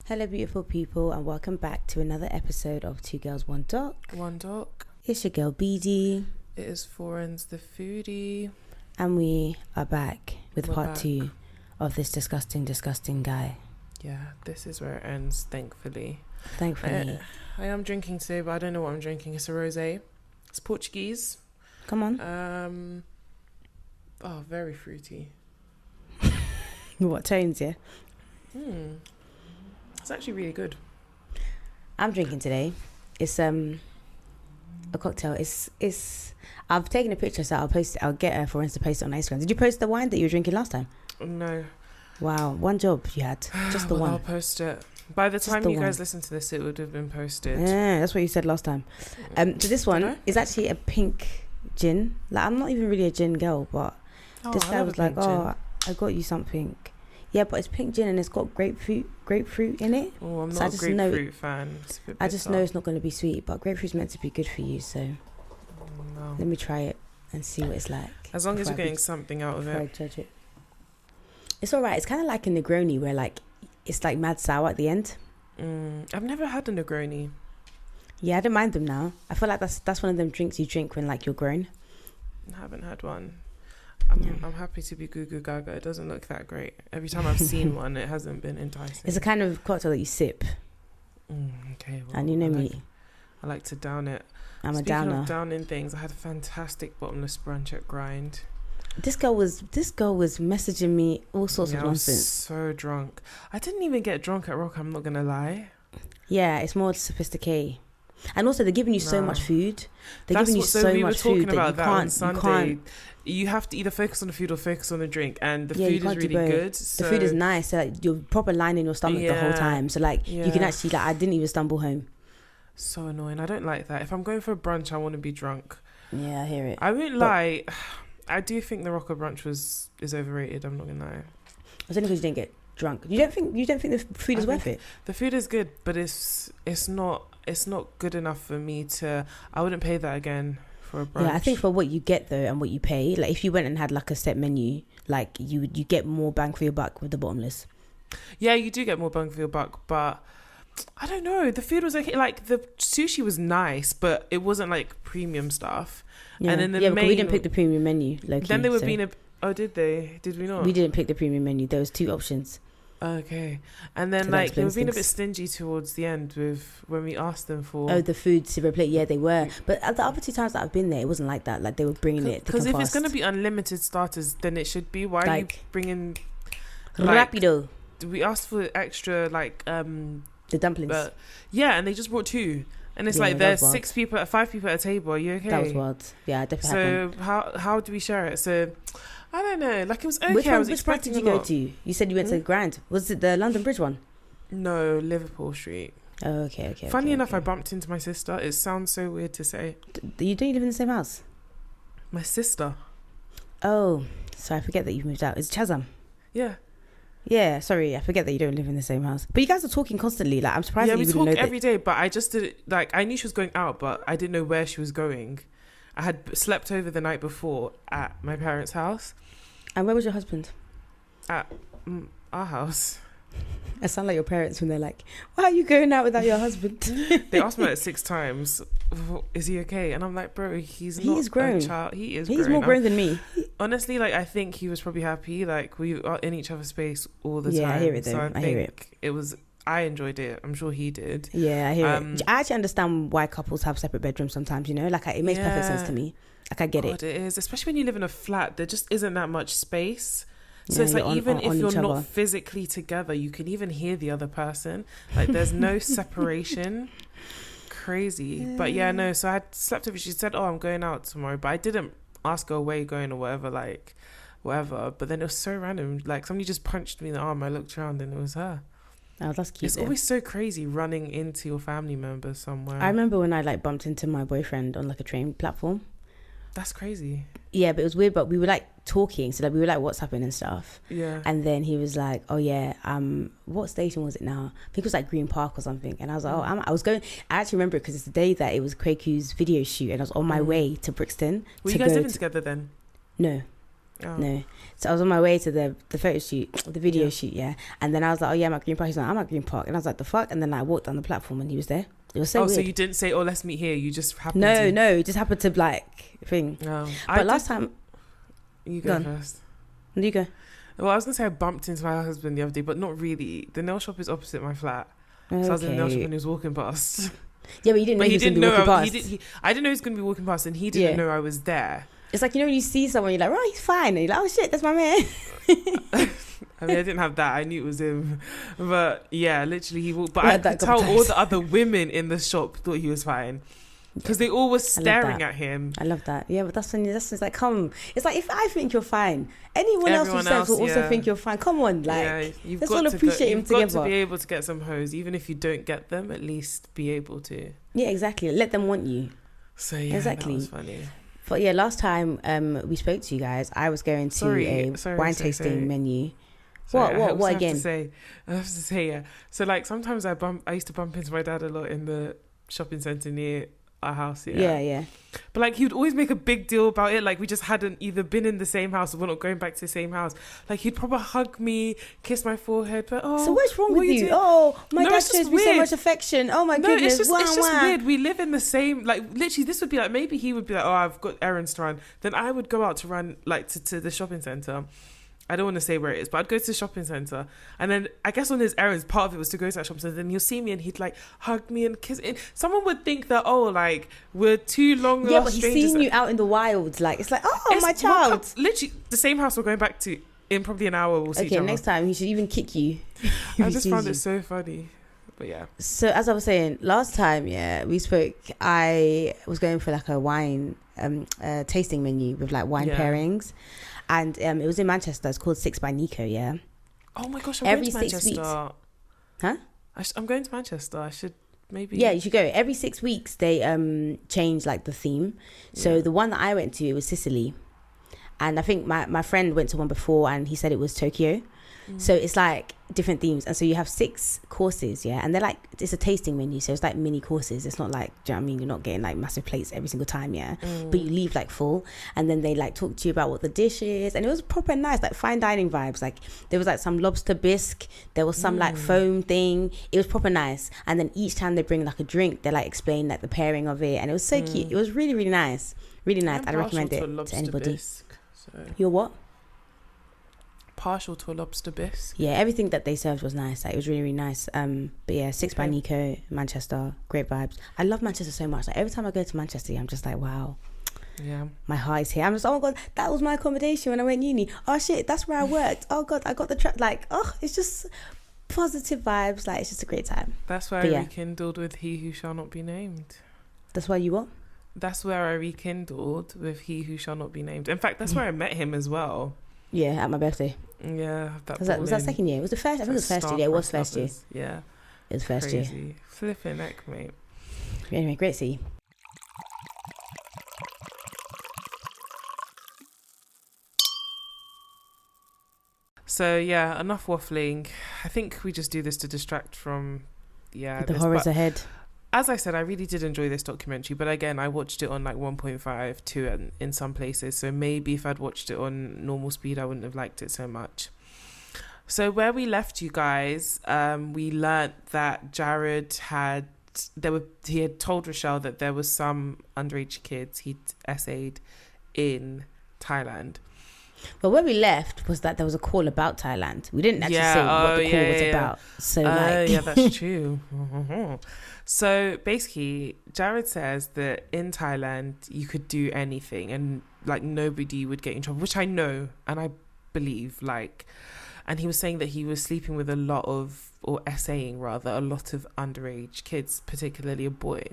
Hello, beautiful people, and welcome back to another episode of Two Girls, One Doc. One Doc. It's your girl, BD. It is Fourens, the foodie. And we are back with We're part back. 2 of this disgusting guy. Yeah, this is where it ends, thankfully. Thankfully. I am drinking today, but I don't know what I'm drinking. It's a rosé. It's Portuguese. Come on. Very fruity. What tones, yeah? It's actually really good. I'm drinking today. It's a cocktail. It's I've taken a picture, so I'll post it. I'll get Fourens to post it on Instagram. Did you post the wine that you were drinking last time? No. Wow, one job you had. Just the one. I'll post it. By the time the you guys one. listen to this, it would have been posted. Yeah, that's what you said last time. So this one is actually a pink gin. Like, I'm not even really a gin girl, but this guy was like, I got you something. Yeah, but it's pink gin and it's got grapefruit in it. Oh, I'm So not a grapefruit fan. I just know it's not going to be sweet, but grapefruit's meant to be good for you, so No. let me try it and see what it's like. As long as before you're I getting something out of before I it. judge it. It's alright. It's kind of like a Negroni where like it's like mad sour at the end. I've never had a Negroni. Yeah, I don't mind them now. I feel like that's one of them drinks you drink when like you're grown. I haven't had one. I'm happy to be goo goo gaga. It doesn't look that great. Every time I've seen one, it hasn't been enticing. It's a kind of cocktail that you sip. Okay. Well, And you know me. I like to down it. I'm Speaking a downer. of downing things, I had a fantastic bottomless brunch at Grind. This girl was messaging me all sorts of I was nonsense. so drunk. I didn't even get drunk at Rock, I'm not gonna lie. Yeah, it's more sophisticated. And also they're giving you so much food. They're giving you so we much were talking food about that that on you Sunday. can't. You have to either focus on the food or focus on the drink, and the Yeah, you food is can't do really both. good. So The food is nice, so like you're proper lining your stomach the whole Yeah, time. So like you can yeah. actually like I didn't even stumble home. so annoying. I don't like that. If I'm going for a brunch, I want to be drunk. Yeah, I hear it. I won't lie. I do think the Rocker brunch is overrated. I'm not gonna lie. It's only because you didn't get drunk. You don't think the food is worth it? The food is good, but it's not good enough for me to. I wouldn't pay that again for a brunch. Yeah, I think for what you get though and what you pay, like if you went and had like a set menu, like you get more bang for your buck with the bottomless. Yeah, you do get more bang for your buck, but I don't know. The food was okay. Like the sushi was nice, but it wasn't like premium stuff. Yeah, And then the because we main- didn't pick the premium menu. Low-key, Then they were so being a. Oh, did they? Did we not? we didn't pick the premium menu. There was 2 options. Okay, and then So that like they were explains being a bit things. stingy towards the end with when we asked them for. Oh, the food silver plate. Yeah, they were. But at the other 2 times that I've been there, it wasn't like that. Like they were bringing it. Because if it's going gonna be unlimited starters, then it should be. Why are you Like, bringing? rapido, We asked for extra like the dumplings. But yeah, and they just brought 2, and it's Yeah, like that there's was wild. 5 people at a table. Are you okay? That was wild. Yeah, I definitely had So how do we share it? So I don't know. Like it was okay. one. I was Which part expecting did you a go lot. to? You said you went to the Grand. Was it the London Bridge one? No, Liverpool Street. Oh, okay. Funny enough, okay. I bumped into my sister. It sounds so weird to say. You don't live in the same house? My sister. Oh, sorry, I forget that you've moved out. It's Chazam. Yeah. Yeah, sorry, I forget that you don't live in the same house. But you guys are talking constantly. Like, I'm surprised Yeah, that we you talk wouldn't know every day, but I just did like I knew she was going out, but I didn't know where she was going. I had slept over the night before at my parents' house. And where was your husband? At our house. I sound like your parents when they're like, why are you going out without your husband? They asked me like 6 times, is he okay? And I'm like, bro, he He is grown. a child. He's more grown than me. Honestly, like I think he was probably happy. Like we are in each other's space all the Yeah, time. I hear it though. So I hear it. it was. I enjoyed it. I'm sure he did. Yeah, I hear it. I actually understand why couples have separate bedrooms sometimes, you know? Like, it makes perfect sense to me. Like, I get it. It is, especially when you live in a flat. There just isn't that much space. So Yeah, it's like you're even on if you're each not other. physically together, you can even hear the other person. Like there's no separation. Crazy. But yeah, no. So I had slept over. She said, "Oh, I'm going out tomorrow," but I didn't ask her away going or whatever. Like whatever. But then it was so random. Like somebody just punched me in the arm. I looked around and it was her. Oh, that's cute. It's always so crazy running into your family members somewhere. I remember when I like bumped into my boyfriend on like a train platform. That's crazy. Yeah, but it was weird. But we were like talking, so like we were like WhatsApping and stuff. Yeah. And then he was like, "Oh yeah, what station was it now? I think it was like Green Park or something." And I was like, "Oh, I was going." I actually remember it because it's the day that it was Kweku's video shoot, and I was on my way to Brixton. Were you guys living together then? No. Oh. No. So I was on my way to the photo shoot, the video shoot, yeah. And then I was like, oh yeah, I'm at Green Park. He's like, I'm at Green Park. And I was like, the fuck? And then I walked down the platform and he was there. It was so weird. So you didn't say, oh, let's meet here. You just happened to... No, it just happened to like thing. Oh. But last time... You go first. You go. Well, I was going to say I bumped into my husband the other day, but not really. The nail shop is opposite my flat. Okay. So I was in the nail shop and he was walking past. Yeah, but you didn't know he was going to be walking past. I didn't know he was going to be walking past and he didn't know I was there. It's like, you know, when you see someone, you're like, right, he's fine. And you're like, oh shit, that's my man. I mean, I didn't have that. I knew it was him. But yeah, literally he walked. But I could tell all the other women in the shop thought he was fine. Because they all were staring at him. I love that. Yeah, but that's like, come. It's like, if I think you're fine, everyone else will also think you're fine. Come on, like, let's all appreciate him together. You've got to be able to get some hoes. Even if you don't get them, at least be able to. Yeah, exactly. Let them want you. So yeah, exactly. That was funny. But yeah, last time we spoke to you guys, I was going to a wine tasting menu. What again? I have to say, yeah. So like sometimes I used to bump into my dad a lot in the shopping centre near our house. Yeah. But like he would always make a big deal about it. Like we just hadn't either been in the same house or we're not going back to the same house. Like he'd probably hug me, kiss my forehead. But so what's wrong with you? Oh, my dad shows me so much affection. Oh my goodness. It's just weird. We live in the same, like literally this would be like, maybe he would be like, oh, I've got errands to run. Then I would go out to run like to the shopping centre. I don't want to say where it is, but I'd go to the shopping centre. And then I guess on his errands, part of it was to go to that shopping centre. Then he'll see me and he'd like hug me and kiss me. Someone would think that, oh, like we're too long lost strangers. Yeah, but he's seen you out in the wild. Like, it's like, oh, my child. Literally, the same house we're going back to in probably an hour. We'll see each other. Okay, next time he should even kick you. I just found it so funny. But yeah. So as I was saying, last time, we spoke, I was going for like a wine tasting menu with like wine pairings. And it was in Manchester. It's called 6 by Nico, yeah? Oh my gosh, I'm going to Manchester. 6 weeks. Huh? I'm going to Manchester. I should maybe... Yeah, you should go. Every 6 weeks, they change like the theme. So the one that I went to, it was Sicily. And I think my friend went to one before and he said it was Tokyo. So it's like different themes. And so you have 6 courses, yeah? And they're like, it's a tasting menu. So it's like mini courses. It's not like, do you know what I mean? You're not getting like massive plates every single time, yeah? But you leave like full. And then they like talk to you about what the dish is. And it was proper nice, like fine dining vibes. Like there was like some lobster bisque. There was some like foam thing. It was proper nice. And then each time they bring like a drink, they like explain like the pairing of it. And it was so cute. It was really, really nice. Really nice. I'd recommend it to anybody. Bisque, so. You're what? Partial to a lobster bisque. Yeah, everything that they served was nice. Like, it was really, really nice. But yeah, 6 by Nico, Manchester, great vibes. I love Manchester so much. Like every time I go to Manchester, I'm just like, wow. Yeah. My heart is here. I'm just, oh my god, that was my accommodation when I went uni. Oh shit, that's where I worked. Oh god, I got the track. Like, oh, it's just positive vibes. Like, it's just a great time. That's where I rekindled with He Who Shall Not Be Named. That's why you what? That's where I rekindled with He Who Shall Not Be Named. In fact, that's where I met him as well. Yeah, at my birthday. Yeah, was that second year? Was the first? I think it was first year. Yeah, it was first year. Yeah, it was first year. Flipping neck, mate. Anyway, great to see you. So yeah, enough waffling. I think we just do this to distract from the horrors ahead. As I said, I really did enjoy this documentary, but again, I watched it on like 1.5, 2 in some places. So maybe if I'd watched it on normal speed, I wouldn't have liked it so much. So where we left you guys, we learnt that Jared he had told Rochelle that there was some underage kids he'd essayed in Thailand. But where we left was that there was a call about Thailand. We didn't actually say what the call was about. So yeah, that's true. So basically, Jared says that in Thailand you could do anything and like nobody would get in trouble, which I know and I believe. Like, and he was saying that he was sleeping with a lot of essaying a lot of underage kids, particularly a boy.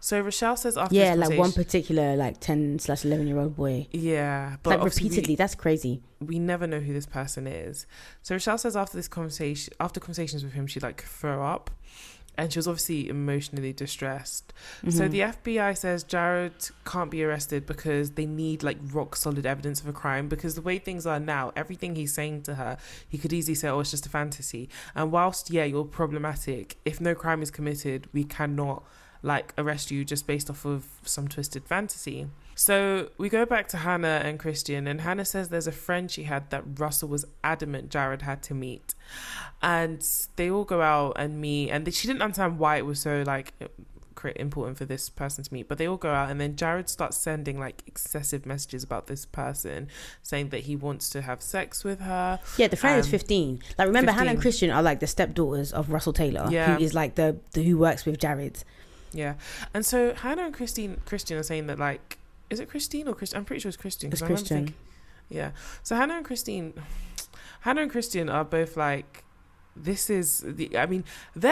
So Rochelle says after this conversation, like one particular like 10/11-year-old boy. Yeah, but like repeatedly, that's crazy. We never know who this person is. So Rochelle says after conversations with him, she like threw up, and she was obviously emotionally distressed. So the FBI says Jared can't be arrested because they need like rock solid evidence of a crime, because the way things are now, everything he's saying to her, he could easily say, oh, it's just a fantasy. And whilst you're problematic, if no crime is committed, we cannot like arrest you just based off of some twisted fantasy. So we go back to Hannah and Christian, and Hannah says there's a friend she had that Russell was adamant Jared had to meet, and they all go out and meet, and she didn't understand why it was so like important for this person to meet, but they all go out, and then Jared starts sending like excessive messages about this person, saying that he wants to have sex with her. Yeah, the friend is 15. Like, remember 15. Hannah and Christian are like the stepdaughters of Russell Taylor, who is like the who works with Jared. Yeah, and so Hannah and Christian are saying that, like, is it Christine or Christian? I'm pretty sure it's Christian. It's Christian. Yeah. So Hannah and Christian are both like, they're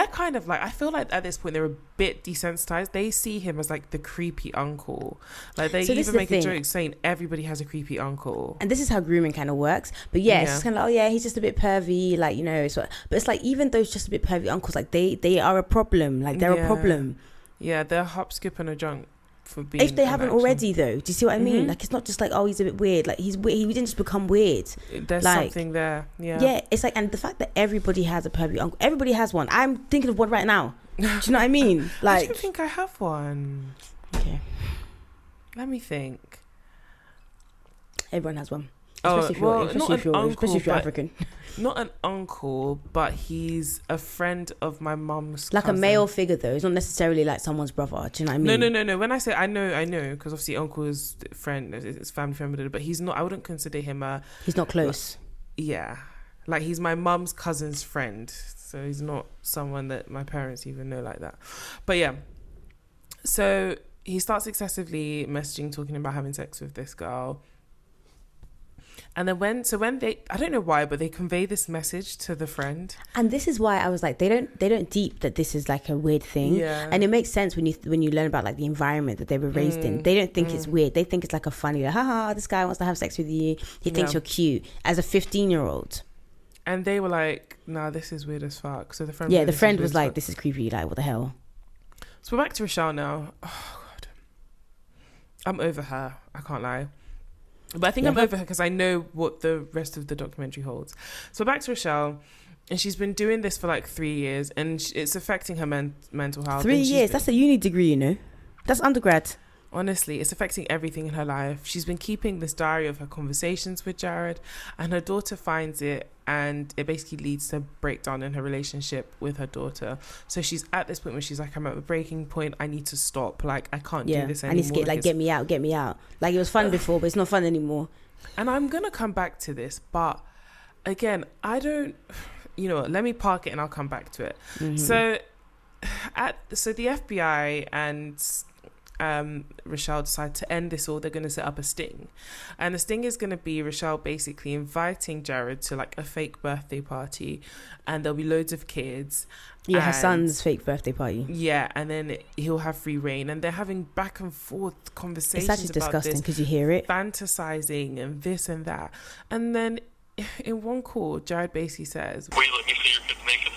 kind of like, I feel like at this point they're a bit desensitized. They see him as like the creepy uncle. Like, they even make a joke saying everybody has a creepy uncle. And this is how grooming kind of works. But yeah, it's just kind of like, oh yeah, he's just a bit pervy, like, you know. So, but it's like, even those just a bit pervy uncles, like they are a problem. Like, they're a problem. Yeah, they're hop, skip, and a junk. For being if they haven't already, though. Do you see what I mean? Like, it's not just like, oh, he's a bit weird. Like, he's weird. He didn't just become weird. There's like, something there. Yeah, it's like, and the fact that everybody has a pervy uncle. Everybody has one. I'm thinking of one right now. Do you know what I mean? Like, I don't think I have one. Okay. Let me think. Everyone has one. Especially if you're African. Not an uncle, but he's a friend of my mum's like cousin. A male figure, though. It's not necessarily like someone's brother. Do you know what I mean? No. When I say I know, because obviously uncle is friend, it's family friend, but he's not. I wouldn't consider him a. He's not close. Like he's my mum's cousin's friend, so he's not someone that my parents even know like that. But yeah, so he starts excessively messaging, talking about having sex with this girl. And then when they, I don't know why, but they convey this message to the friend. And this is why I was like, they don't deep that this is like a weird thing. Yeah. And it makes sense when you learn about like the environment that they were raised in. They don't think it's weird. They think it's like a funny, like, haha, this guy wants to have sex with you. He thinks you're cute as a 15-year-old. And they were like, nah, this is weird as fuck. So the friend, was like, this is creepy. Like, what the hell? So we're back to Rochelle now. Oh God, I'm over her. I can't lie. But I think I'm over her because I know what the rest of the documentary holds. So back to Rochelle, and she's been doing this for like 3 years, and it's affecting her mental health. 3 years? That's a uni degree, you know. That's undergrad. Honestly, it's affecting everything in her life. She's been keeping this diary of her conversations with Jared, and her daughter finds it, and it basically leads to a breakdown in her relationship with her daughter. So she's at this point where she's like, I'm at a breaking point. I need to stop. Like, I can't do this anymore. I need to get me out. Like, it was fun before, but it's not fun anymore. And I'm going to come back to this, but again, I don't, you know what, let me park it and I'll come back to it. Mm-hmm. So the FBI and Rochelle decide to end this all. They're going to set up a sting, and the sting is going to be Rochelle basically inviting Jared to like a fake birthday party, and there'll be loads of kids. Her son's fake birthday party. Yeah, and then he'll have free reign, and they're having back and forth conversations. It's actually disgusting because you hear it fantasizing and this and that, and then in one call, Jared basically says, "Will you let me see your kids naked?"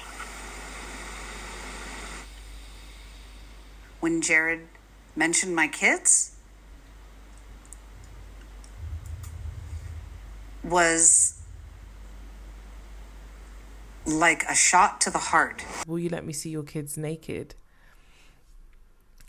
When Jared mentioned my kids was like a shot to the heart. Will you let me see your kids naked?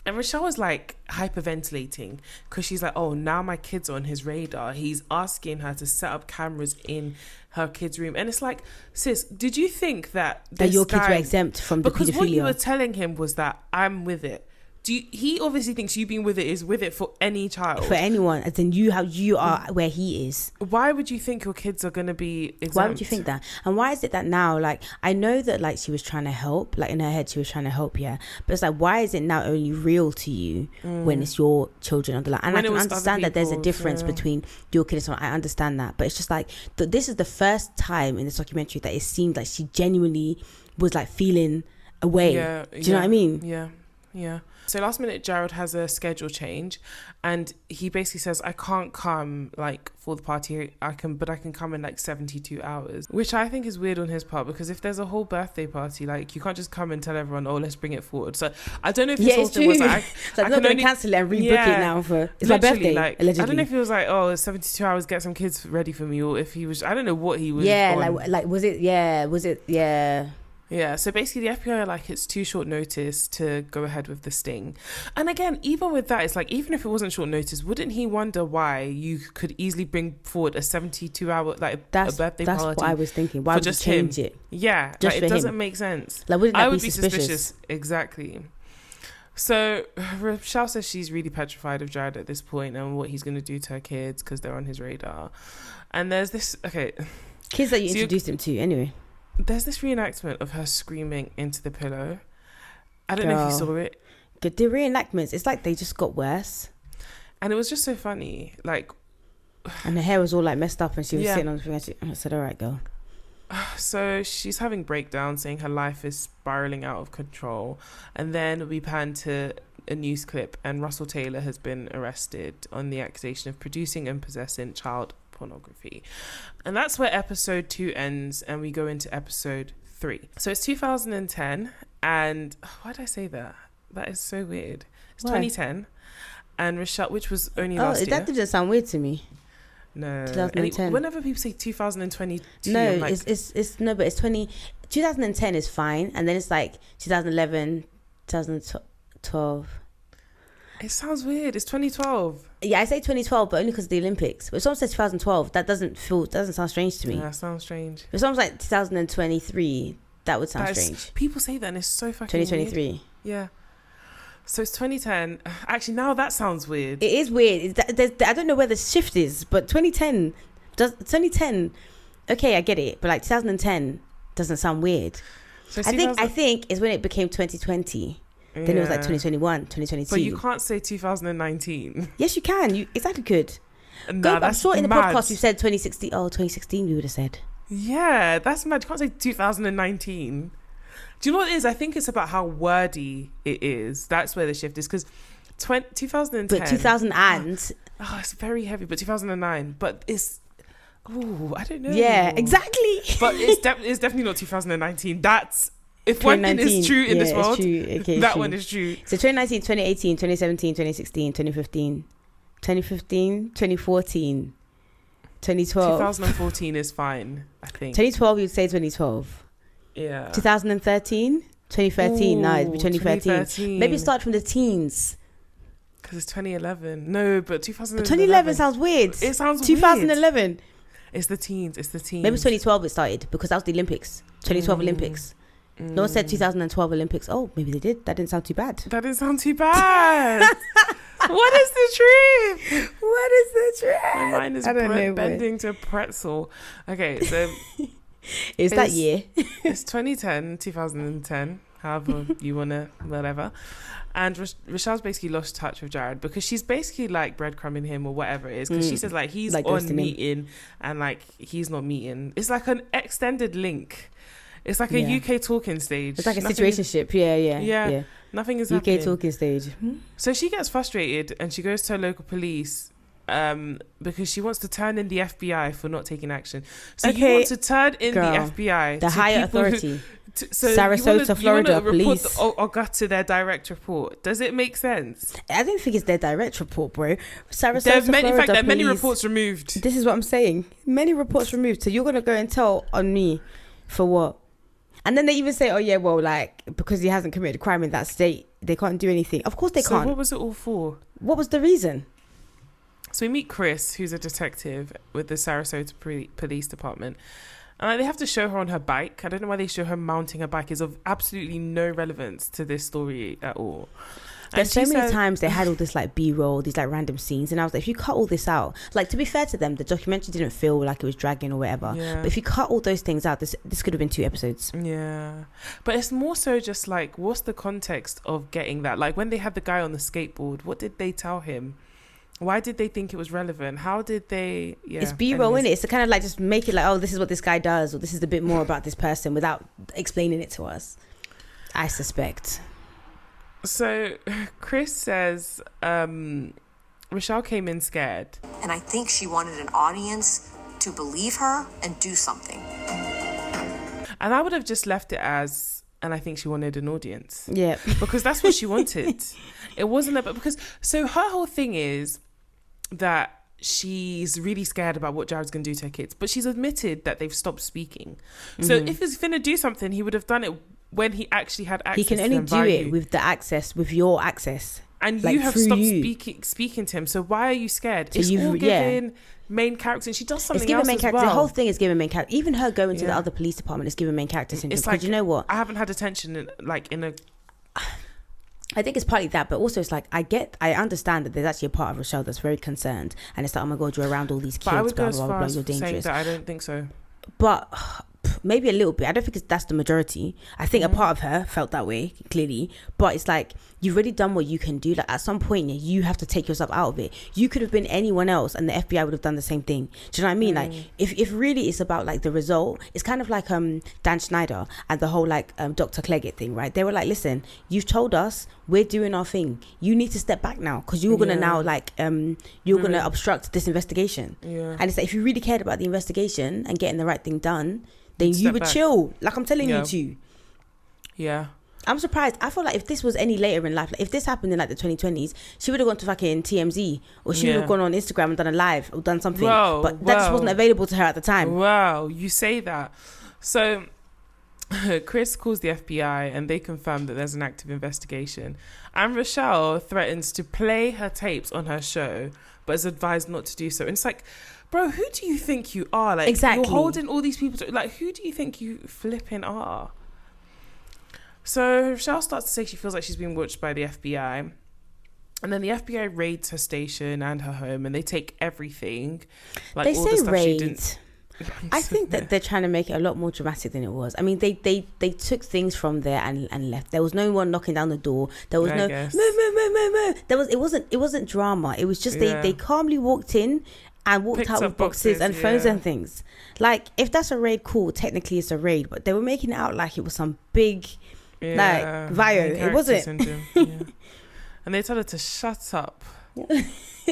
And Rochelle was like hyperventilating because she's like, oh, now my kids are on his radar. He's asking her to set up cameras in her kids' room. And it's like, sis, did you think that your kids were exempt from the pedophilia? Because what you were telling him was that I'm with it. He obviously thinks you being with it is with it for any child. For anyone. As in how you are where he is. Why would you think your kids are going to be exempt? Why would you think that? And why is it that now, like, I know that, like, she was trying to help. Like, in her head, she was trying to help, yeah. But it's like, why is it now only real to you when it's your children on the line? And I can understand that there's a difference between your kids and someone. I understand that. But it's just like, this is the first time in this documentary that it seemed like she genuinely was, like, feeling away. Do you know what I mean? Yeah. So last minute, Jared has a schedule change, and he basically says, I can't come like for the party. But I can come in like 72 hours, which I think is weird on his part, because if there's a whole birthday party, like, you can't just come and tell everyone, oh, let's bring it forward. So I don't know if this whole thing was like, I'm not going to cancel it and rebook it now for it's my birthday. Like, allegedly. I don't know if he was like, oh, 72 hours, get some kids ready for me, or if he was, I don't know what he was. Yeah, on. like was it? Yeah, was it? Yeah. Yeah, so basically the FBI are like, it's too short notice to go ahead with the sting. And again, even with that, it's like, even if it wasn't short notice, wouldn't he wonder why you could easily bring forward a 72-hour, like, a birthday party? That's what I was thinking. Why would you change it? Yeah, just like, it doesn't make sense. Like, wouldn't that I would be suspicious? Exactly. So Rochelle says she's really petrified of Jared at this point and what he's going to do to her kids because they're on his radar. And there's this, kids that you introduced him to, anyway. There's this reenactment of her screaming into the pillow. I don't know if you saw it. The reenactments, it's like they just got worse. And it was just so funny. Like, and her hair was all like messed up and she was sitting on the thing and I said, all right, girl. So she's having breakdowns, saying her life is spiraling out of control. And then we pan to a news clip and Russell Taylor has been arrested on the accusation of producing and possessing child pornography. And that's where episode 2 ends and we go into episode 3. So it's 2010 and why did I say that? That is so weird. It's 2010 and Rochelle, which was only last year. That didn't sound weird to me. No. 2010. Whenever people say 2022, no, I'm like, it's 2010 is fine and then it's like 2011, 2012. It sounds weird. It's 2012. Yeah, I say 2012, but only because of the Olympics. But if someone says 2012, that doesn't sound strange to me. Yeah, that sounds strange. If someone's like 2023, that would sound strange. People say that and it's so fucking 2023. weird. Yeah. So it's 2010. Actually, now that sounds weird. It is weird. I don't know where the shift is, but 2010, okay, I get it. But like 2010 doesn't sound weird. So I think is when it became 2020. Then it was like 2021, 2022. But you can't say 2019. Yes, you can. You exactly could. Nah, I'm sure in the podcast you said 2016. Oh, 2016 we would have said. Yeah, that's mad. You can't say 2019. Do you know what it is? I think it's about how wordy it is. That's where the shift is. Because 2010. But 2000 and... Oh, it's very heavy. But 2009. But it's... Oh, I don't know. Yeah, exactly. But it's definitely not 2019. That's... If one thing is true in this world, that one is true. So 2019, 2018, 2017, 2016, 2015, 2014, 2012. 2014 is fine, I think. 2012, you'd say 2012. Yeah. 2013, 2013. No, it'd be 2013. 2013. Maybe start from the teens. Because it's 2011. No, but 2011. But 2011 sounds weird. It sounds 2011. Weird. It's the teens. Maybe 2012 it started because that was the Olympics. 2012 Olympics. No one said 2012 Olympics. Oh, maybe they did. That didn't sound too bad. What is the truth? My mind is bending to a pretzel. Okay, so... It's that year. It's 2010, however you want to, whatever. And Rochelle's basically lost touch with Jared because she's basically like breadcrumbing him or whatever it is. Because she says like he's like on meeting and like he's not meeting. It's like an extended link. It's like a UK talking stage. It's like a situationship. Yeah. Nothing is UK happening. talking stage. So she gets frustrated and she goes to her local police because she wants to turn in the FBI for not taking action. So you want to turn in the FBI, the higher authority. So Sarasota, Florida police. Or got to their direct report. Does it make sense? I don't think it's their direct report, bro. Sarasota, Florida in fact, there are many police. reports removed. This is what I'm saying. Many reports removed. So you're going to go and tell on me for what? And then they even say, oh yeah, well, like, because he hasn't committed a crime in that state, they can't do anything. Of course they can't. So what was it all for? What was the reason? So we meet Chris, who's a detective with the Sarasota Police Department. And they have to show her on her bike. I don't know why they show her mounting her bike. Is of absolutely no relevance to this story at all. There's so many times they had all this like B-roll, these like random scenes, and I was like, if you cut all this out, like, to be fair to them, the documentary didn't feel like it was dragging or whatever. Yeah. But if you cut all those things out, this could have been 2 episodes. Yeah. But it's more so just like, what's the context of getting that? Like when they had the guy on the skateboard, what did they tell him? Why did they think it was relevant? How did they... Yeah, it's B-roll, innit? It's to kind of like just make it like, oh, this is what this guy does, or this is a bit more about this person without explaining it to us. I suspect. So Chris says Rochelle came in scared. And I think she wanted an audience to believe her and do something. And I would have just left it as, and I think she wanted an audience. Yeah. Because that's what she wanted. It wasn't about, because, so her whole thing is that she's really scared about what Jared's going to do to her kids. But she's admitted that they've stopped speaking. So if he's going to do something, he would have done it when he actually had access. He can only do it with your access. And you have stopped speaking to him. So why are you scared? So it's all giving main character. And she does something else main as character. well. The whole thing is giving main character. Even her going to the other police department is giving main character syndrome. It's like, you know what? I haven't had attention in a... I think it's partly that, but also it's like I understand that there's actually a part of Rochelle that's very concerned, and it's like, oh my god, you're around all these kids, but I would blah, go blah, as blah, far blah, as you're dangerous. saying that I don't think so. But maybe a little bit. I don't think that's the majority. I think a part of her felt that way, clearly. But it's like, you've already done what you can do. Like, at some point, you have to take yourself out of it. You could have been anyone else, and the FBI would have done the same thing. Do you know what I mean? Like, if really it's about like the result, it's kind of like Dan Schneider and the whole like Dr. Cleggett thing, right? They were like, listen, you've told us we're doing our thing. You need to step back now, because you're gonna now like you're gonna obstruct this investigation. Yeah. And it's like, if you really cared about the investigation and getting the right thing done, then you would chill, like I'm telling you to. Yeah. I'm surprised. I feel like if this was any later in life, like if this happened in like the 2020s, she would have gone to fucking TMZ, or she would have gone on Instagram and done a live or done something. But that just wasn't available to her at the time. Wow, you say that. So Chris calls the FBI and they confirm that there's an active investigation. And Rochelle threatens to play her tapes on her show, but is advised not to do so. And it's like, bro, who do you think you are? Like, exactly. You're holding all these people to, like, who do you think you flipping are? So Rochelle starts to say she feels like she's being watched by the FBI. And then the FBI raids her station and her home, and they take everything. Like, they all say the stuff raid. she didn't. I think that they're trying to make it a lot more dramatic than it was. I mean, they took things from there and left. There was no one knocking down the door. There was no It wasn't drama. It was just they calmly walked in and walked out with boxes and phones and things. Like, if that's a raid, cool. Technically, it's a raid, but they were making it out like it was some big like Vio. It wasn't. And they told her to shut up.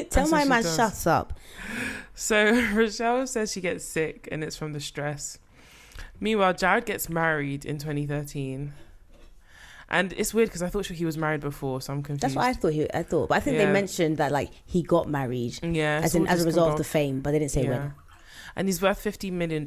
Tell my man shut up. So Rochelle says she gets sick and it's from the stress. Meanwhile, Jared gets married in 2013. And it's weird because I thought he was married before, so I'm confused. That's what I thought. But I think they mentioned that like he got married as a result of the fame, but they didn't say when. And he's worth $50 million.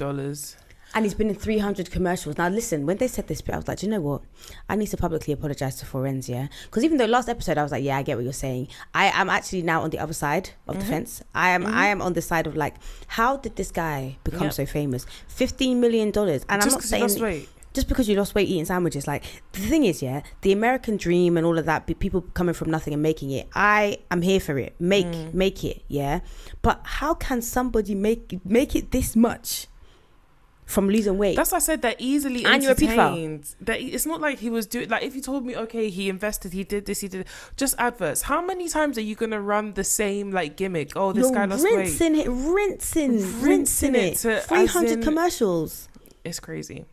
And he's been in 300 commercials. Now, listen, when they said this bit, I was like, do you know what? I need to publicly apologise to Fourens, yeah? Because even though last episode, I was like, yeah, I get what you're saying. I am actually now on the other side of the fence. I am on the side of like, how did this guy become so famous? $15 million. And I'm not saying... Lost weight. Just because you lost weight eating sandwiches. Like, the thing is, yeah, the American dream and all of that, people coming from nothing and making it, I am here for it. Make it, yeah? But how can somebody make it this much from losing weight? That's why I said they're easily and entertained. It's not like he was doing, like, if you told me, okay, he invested, he did this, he did just adverts. How many times are you gonna run the same like gimmick? Oh, this guy lost weight. Rinsing it to 300 commercials. It's crazy.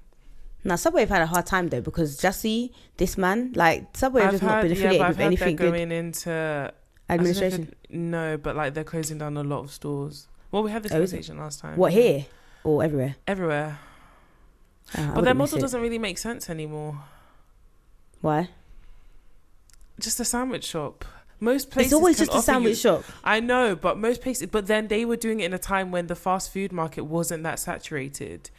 Now, Subway have had a hard time though, because Jussie, this man, like, Subway has not been affiliated with anything good. Going into administration. No, but like they're closing down a lot of stores. Well, we had this conversation last time. What, here or everywhere? Everywhere. But their model doesn't really make sense anymore. Why? Just a sandwich shop. Most places. It's always just a sandwich shop. I know, but most places. But then they were doing it in a time when the fast food market wasn't that saturated.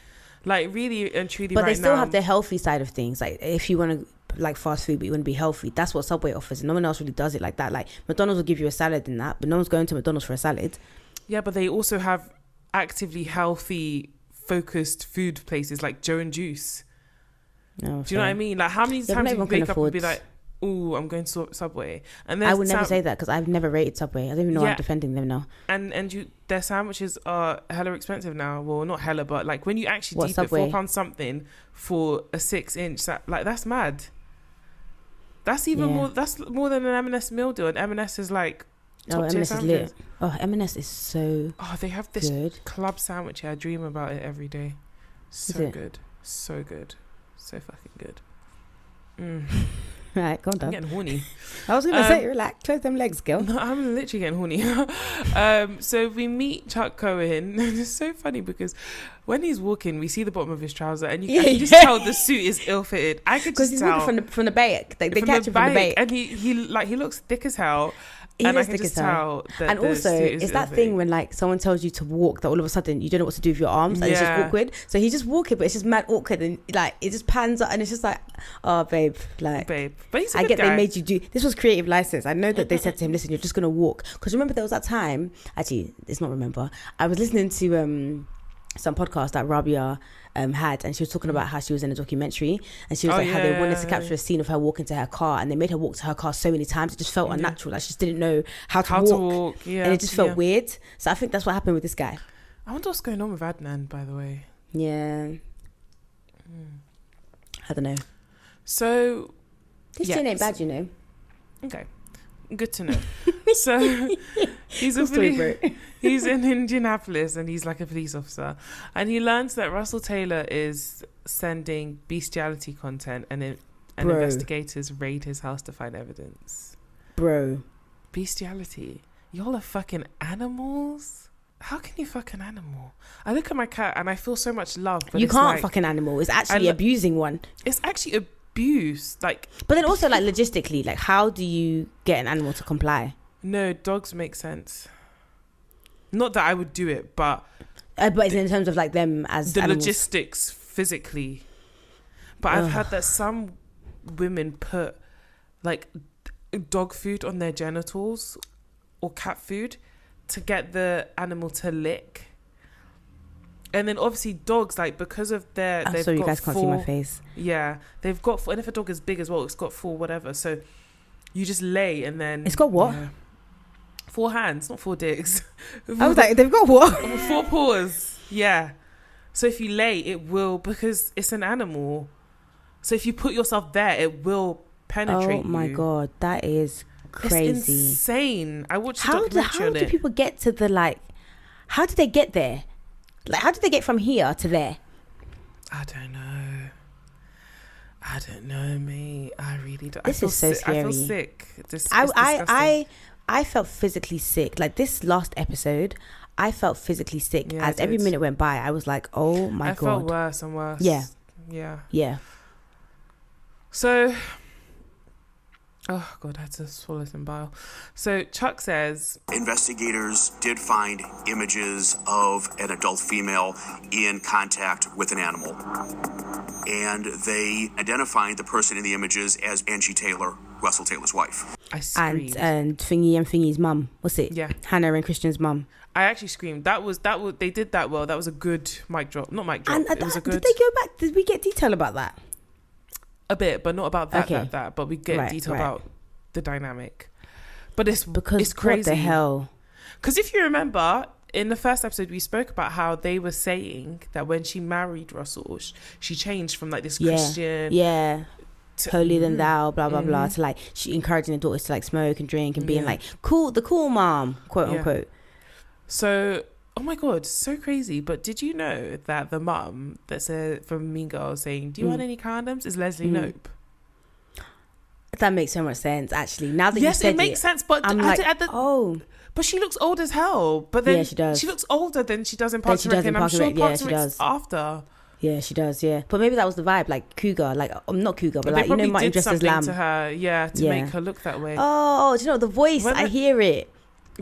Like, really and truly, but they still have the healthy side of things. Like, if you want to like fast food but you want to be healthy, that's what Subway offers, and no one else really does it like that. Like, McDonald's will give you a salad in that, but no one's going to McDonald's for a salad. Yeah, but they also have actively healthy focused food places like Joe and Juice. Do you know what I mean? Like, how many times do you wake up and be like, ooh, I'm going to Subway? And I would never say that because I've never rated Subway. I don't even know I'm defending them now. And their sandwiches are hella expensive now. Well, not hella, but like when you actually deep it, £4 something for a 6-inch, like, that's mad. That's even more. That's more than an M&S meal deal. And M&S is like top tier M&S is lit. Oh, M&S is so. Oh, they have this club sandwich here. I dream about it every day. So good, so good, so fucking good. Right, calm down. I'm getting horny. I was gonna say, relax, close them legs, girl. No, I'm literally getting horny. So we meet Chuck Cohen, and it's so funny because when he's walking, we see the bottom of his trouser, and you can just tell the suit is ill-fitted. I could just tell because he's walking from the back. They catch him from the back, and he looks thick as hell. He and I looks can thick just as hell. tell that And the also, suit is it's that thing when like someone tells you to walk that all of a sudden you don't know what to do with your arms and it's just Yeah. awkward. So he's just walking, but it's just mad awkward and like it just pans up and it's just like, oh babe, like babe. But he's a I good get guy. they made you do this was creative license. I know that they said to him, listen, you're just gonna walk. Because remember there was that time, actually it's not remember, I was listening to some podcast that Rabia had, and she was talking about how she was in a documentary and she was like how they wanted to capture a scene of her walking to her car and they made her walk to her car so many times it just felt unnatural, like she just didn't know how to walk. Yeah, and it just felt weird. So I think that's what happened with this guy. I wonder what's going on with Adnan, by the way. Yeah. I don't know. So This gin ain't bad, you know. Okay, good to know. So he's Cool story, bro. he's in Indianapolis and he's like a police officer, and he learns that Russell Taylor is sending bestiality content, and investigators raid his house to find evidence. Bro, bestiality. Y'all are fucking animals. How can you fuck an animal? I look at my cat and I feel so much love. But you it's can't like, fuck an animal. It's actually abusing one. It's actually abuse. Like, but then also like logistically, like how do you get an animal to comply? No, dogs make sense. Not that I would do it, but it's in terms of like them as the animals. logistics physically. But I've heard that some women put like dog food on their genitals or cat food to get the animal to lick. And then obviously dogs, like because of their they've so you got guys can't see my face. Yeah, they've got and if a dog is big as well, it's got 4 whatever. So you just lay and then It's got what? Yeah. 4 hands, not 4 dicks. I was like, they've got what? 4 paws. Yeah. So if you lay, it will, because it's an animal. So if you put yourself there, it will penetrate you. Oh my god, that is crazy. It's insane. I watched a How documentary on do it. people get to the like? How did they get there? Like, how did they get from here to there? I don't know, mate. I really don't. This is so scary. I feel sick. This is disgusting. I felt physically sick. Like this last episode, I felt physically sick. Yeah, As every minute went by, I was like, "Oh my god!" I felt worse and worse. Yeah. Yeah. So, oh god, I had to swallow some bile. So Chuck says investigators did find images of an adult female in contact with an animal, and they identified the person in the images as Angie Taylor, Russell Taylor's wife. I screamed. And Thingy's mum. What's it? Yeah. Hannah and Christian's mum. I actually screamed. That was they did that well. That was a good mic drop. Not mic drop. And it was a good. Did they go back? Did we get detail about that? A bit, but not about that. Okay. That. But we get detail about the dynamic. But it's crazy. What the hell? Because if you remember, in the first episode, we spoke about how they were saying that when she married Russell, she changed from like this Christian. Yeah. Holier than thou, blah blah blah, to like she encouraging the daughters to like smoke and drink and being like the cool mom, quote unquote. So, oh my god, so crazy. But did you know that the mum that said from Mean Girls saying, "Do you want any condoms?" is Leslie Knope? That makes so much sense, actually. Now that you said it makes sense. But I'm but she looks old as hell. But then she does. She looks older than she does in Parks and Rec, and I'm sure Rec. Parks Yeah, and she Rec's does. after. Yeah, she does. Yeah, but maybe that was the vibe, like cougar, like not cougar, but like they probably Martin did dressed as something lamb to her, to make her look that way. Oh, do you know the voice? I hear it.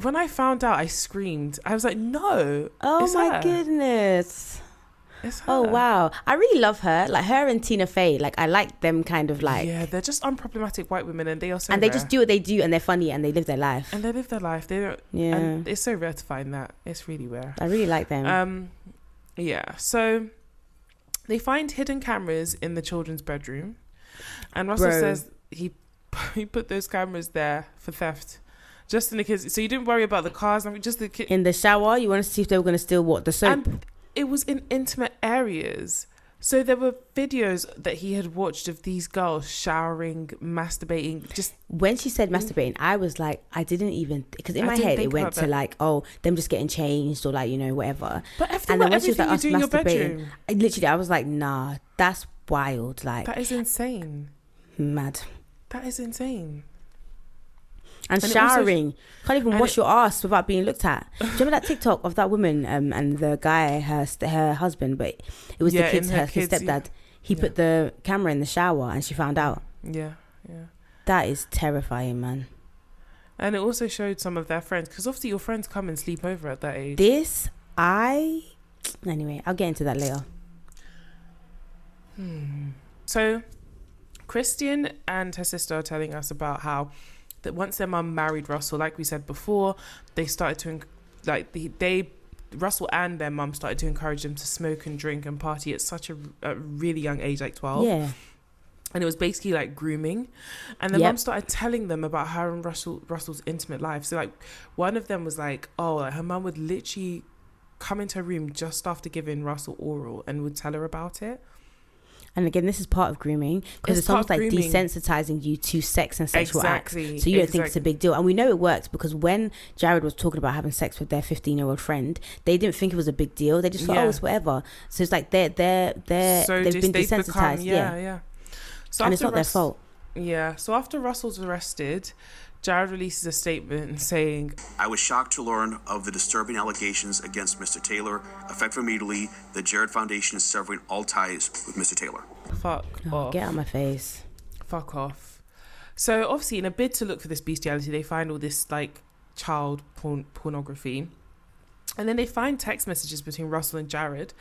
When I found out, I screamed. I was like, "No!" Oh it's my her. goodness! It's her. Oh wow, I really love her. Like her and Tina Fey. Like I like them kind of like. Yeah, they're just unproblematic white women, and they are so. And rare. they just do what they do, and they're funny, and they live their life. And they live their life. They don't. Yeah. And it's so rare to find that. It's really rare. I really like them. Yeah. So they find hidden cameras in the children's bedroom, and Russell says he put those cameras there for theft, just in the kids. So you didn't worry about the cars, just the kids. In the shower, you want to see if they were going to steal what? The soap. And it was in intimate areas. So there were videos that he had watched of these girls showering, masturbating. Just when she said masturbating, I was like, I didn't even, because in my head it went to like, oh, them just getting changed or like, you know, whatever. But after and then when she was like, you us do in your masturbating, bedroom, I was like, nah, that's wild. Like that is insane. Mad. That is insane. And showering, can't even wash your ass without being looked at. Do you remember that TikTok of that woman and the guy, her husband, but it was his stepdad. He put the camera in the shower and she found out. Yeah. That is terrifying, man. And it also showed some of their friends, because obviously your friends come and sleep over at that age. Anyway, I'll get into that later. So Christian and her sister are telling us about how that once their mum married Russell, like we said before, they started to Russell and their mum started to encourage them to smoke and drink and party at such a really young age, like 12. Yeah. And it was basically like grooming. And the mum started telling them about her and Russell's intimate life. So like one of them was like, her mum would literally come into her room just after giving Russell oral and would tell her about it. And again, this is part of grooming, because it's almost like desensitizing you to sex and sexual acts. So you don't think it's a big deal. And we know it works, because when Jared was talking about having sex with their 15-year-old friend, they didn't think it was a big deal. They just thought, it's whatever. So it's like they've been desensitized. Yeah. So and it's not their fault. Yeah. So after Russell's arrested, Jared releases a statement saying, I was shocked to learn of the disturbing allegations against Mr. Taylor. Effective immediately, the Jared Foundation is severing all ties with Mr. Taylor. Fuck off. Get out of my face. Fuck off. So obviously, in a bid to look for this bestiality, they find all this like child pornography. And then they find text messages between Russell and Jared.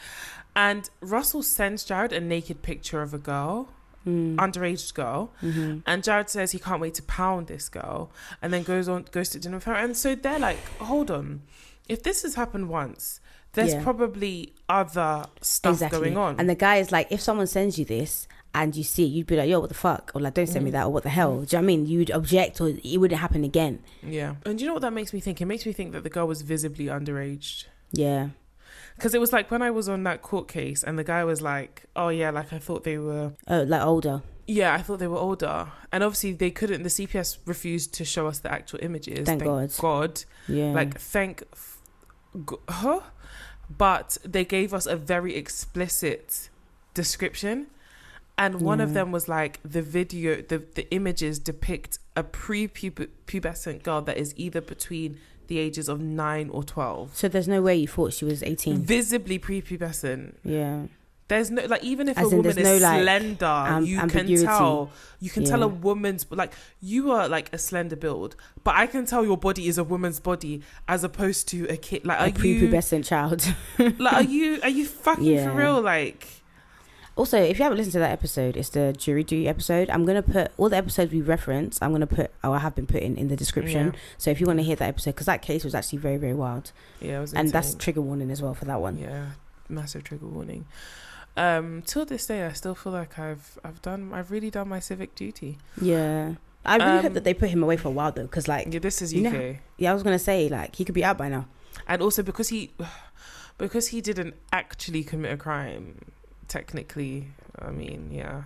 And Russell sends Jared a naked picture of a girl. Underage girl, and Jared says he can't wait to pound this girl, and then goes to dinner with her. And so they're like, hold on, if this has happened once, there's probably other stuff going on. And the guy is like, if someone sends you this and you see it, you'd be like, yo, what the fuck, or like, don't send me that, or what the hell. Do you know what I mean? You'd object, or it wouldn't happen again. Yeah. And do you know what that makes me think? It makes me think that the girl was visibly underage. Yeah. Because it was like when I was on that court case and the guy was like, oh yeah, like I thought they were... Oh, like older. Yeah, I thought they were older. And obviously they couldn't, the CPS refused to show us the actual images. Thank God. Yeah. Like, but they gave us a very explicit description. And one of them was like, the video, the images depict a prepubescent girl that is either between the ages of 9 or 12. So there's no way you thought she was 18. Visibly prepubescent. Yeah. There's no, like, even if a woman is slender, you can tell. You can tell a woman's, like, you are like a slender build, but I can tell your body is a woman's body as opposed to a kid. Like, a prepubescent child. Like, are you fucking for real? Like. Also, if you haven't listened to that episode, it's the jury duty episode. I'm going to put all the episodes we reference, I have been putting in the description. Yeah. So if you want to hear that episode, because that case was actually very, very wild. Yeah, it was and insane. that's trigger warning as well for that one. Yeah, massive trigger warning. Till this day, I still feel like I've really done my civic duty. Yeah. I really hope that they put him away for a while though, because like... Yeah, this is UK. I was going to say, like, he could be out by now. And also because he didn't actually commit a crime... Technically, I mean, yeah.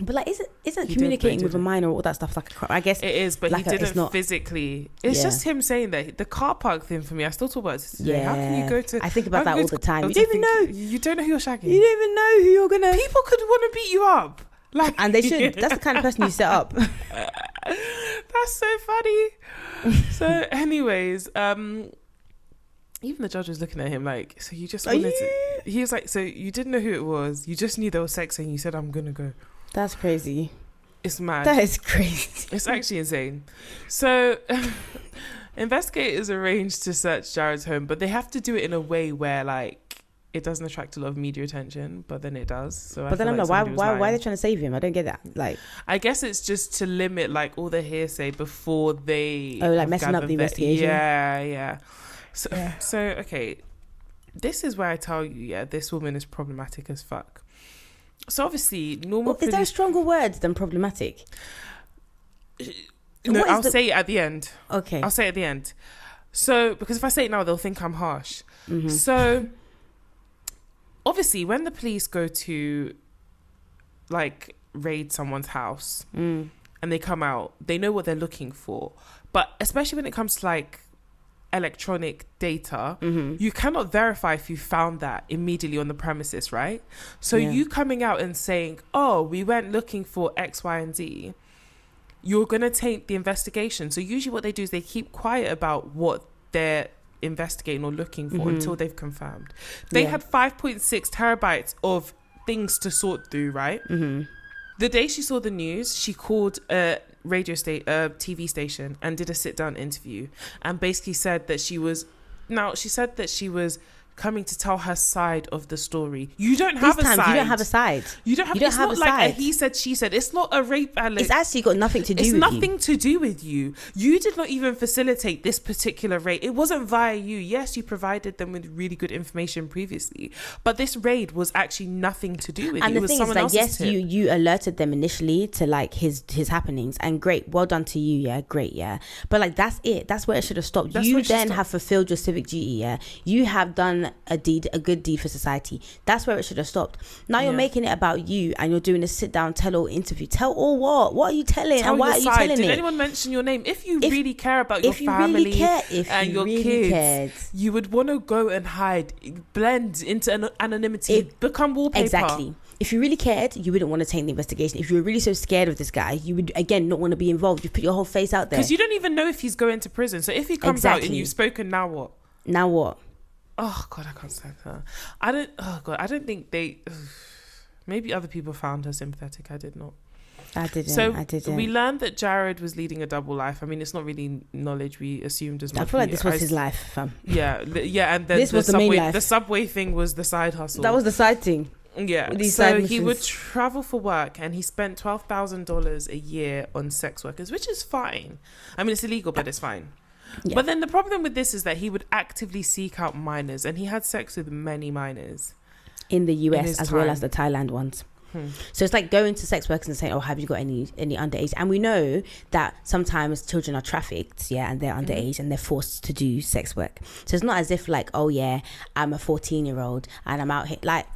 But like, isn't communicating with a minor or all that stuff like a crime? I guess it is, but like he didn't physically. It's just him saying that. The car park thing for me, I still talk about this today. How can you go to? I think about that all the time. You don't even know. You don't know who you're shagging. You don't even know who you're gonna. People could want to beat you up, like, and they should. That's the kind of person you set up. That's so funny. So, anyways, even the judge was looking at him like, so you just wanted to... He was like, so you didn't know who it was. You just knew there was sex and you said, I'm going to go. That's crazy. It's mad. That is crazy. It's actually insane. So investigators arranged to search Jared's home, but they have to do it in a way where like it doesn't attract a lot of media attention, but then it does. So but then I'm like, why are they trying to save him? I don't get that. Like, I guess it's just to limit like all the hearsay before they... Oh, like messing up the investigation? Yeah. So okay, this is where I tell you, this woman is problematic as fuck. So obviously, is there stronger words than problematic? No, I'll say it at the end. Okay. I'll say it at the end. So, because if I say it now, they'll think I'm harsh. Mm-hmm. So, obviously, when the police go to, like, raid someone's house and they come out, they know what they're looking for. But especially when it comes to, like, electronic data, you cannot verify if you found that immediately on the premises, right? So you coming out and saying, oh, we went looking for X, Y, and Z, you're going to taint the investigation. So usually what they do is they keep quiet about what they're investigating or looking for until they've confirmed. They had 5.6 terabytes of things to sort through, right? The day she saw the news, she called a TV station and did a sit-down interview and basically said that she was coming to tell her side of the story. You don't have a side. You don't have a side. It's not like a he said, she said. It's not a rape allegation. It's actually got nothing to do with you. It's nothing to do with you. You did not even facilitate this particular raid. It wasn't via you. Yes, you provided them with really good information previously, but this raid was actually nothing to do with you. And the thing is that, yes, you alerted them initially to like his happenings, and great, well done to you, yeah, great, yeah. But like, that's it. That's where it should have stopped. You then have fulfilled your civic duty, yeah. You have done a good deed for society. That's where it should have stopped. Now you're making it about you, and you're doing a sit down, tell all interview. Tell all what? What are you telling? And why are you telling it? Did anyone mention your name? If you really care about your family and your kids, you would want to go and hide, blend into anonymity, become wallpaper. Exactly. If you really cared, you wouldn't want to take the investigation. If you were really so scared of this guy, you would, again, not want to be involved. You put your whole face out there. Because you don't even know if he's going to prison. So if he comes out and you've spoken, now what? Now what? Oh, God, I can't stand her. I don't think they... Maybe other people found her sympathetic. I did not. I didn't. We learned that Jared was leading a double life. I mean, it's not really knowledge. We assumed as much. I feel like this was his life, fam. Yeah, and then this was the main life. The subway thing was the side hustle. That was the side thing. Yeah, so he would travel for work, and he spent $12,000 a year on sex workers, which is fine. I mean, it's illegal, but it's fine. Yeah. But then the problem with this is that he would actively seek out minors, and he had sex with many minors in the US as well as the Thailand ones. So it's like going to sex workers and saying, oh, have you got any underage? And we know that sometimes children are trafficked, yeah, and they're underage and they're forced to do sex work. So it's not as if like, oh yeah, I'm a 14-year-old and I'm out here. Like,